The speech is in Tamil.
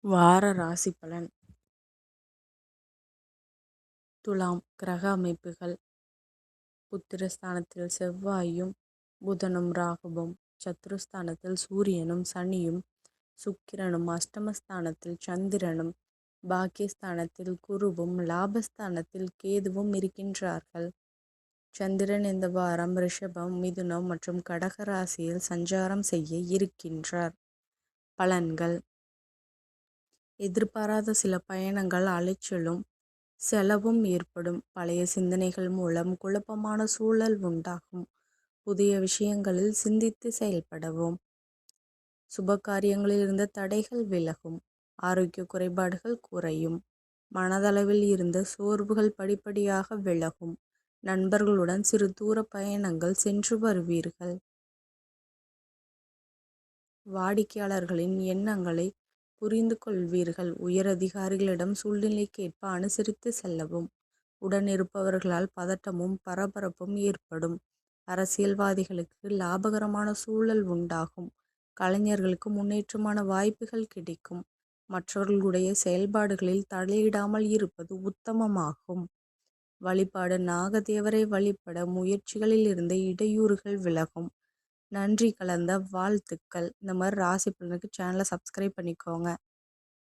வார ராசி பலன். துலாம். கிரக அமைப்புகள். புத்திரஸ்தானத்தில் செவ்வாயும் புதனும் ராகுவும், சத்துருஸ்தானத்தில் சூரியனும் சனியும் சுக்கிரனும், அஷ்டமஸ்தானத்தில் சந்திரனும், பாக்கியஸ்தானத்தில் குருவும், லாபஸ்தானத்தில் கேதுவும் இருக்கின்றார்கள். சந்திரன் இந்த வாரம் ரிஷபம், மிதுனம் மற்றும் கடக ராசியில் சஞ்சாரம் செய்ய இருக்கின்றார். பலன்கள். எதிர்பாராத சில பயணங்கள், அலைச்சலும் செலவும் ஏற்படும். பழைய சிந்தனைகள் மூலம் குழப்பமான சூழல் உண்டாகும். புதிய விஷயங்களில் சிந்தித்து செயல்படவும். சுப காரியங்களில் இருந்த தடைகள் விலகும். ஆரோக்கிய குறைபாடுகள் குறையும். மனதளவில் இருந்த சோர்வுகள் படிப்படியாக விலகும். நண்பர்களுடன் சிறு தூர பயணங்கள் சென்று வருவீர்கள். வாடிக்கையாளர்களின் எண்ணங்களை புரிந்து கொள்வீர்கள். உயர் அதிகாரிகளிடம் சூழ்நிலைக்கேற்ப அனுசரித்து செல்லவும். உடன் இருப்பவர்களால் பதட்டமும் பரபரப்பும் ஏற்படும். அரசியல்வாதிகளுக்கு லாபகரமான சூழல் உண்டாகும். கலைஞர்களுக்கு முன்னேற்றமான வாய்ப்புகள் கிடைக்கும். மற்றவர்களுடைய செயல்பாடுகளில் தலையிடாமல் இருப்பது உத்தமமாகும். வழிபாடு. நாகதேவரை வழிபட முயற்சிகளில் இருந்த இடையூறுகள் விலகும். நன்றி கலந்த வாழ்த்துக்கள். இந்த மாதிரி ராசி பலனுக்கு சேனலை சப்ஸ்கிரைப் பண்ணிக்கோங்க.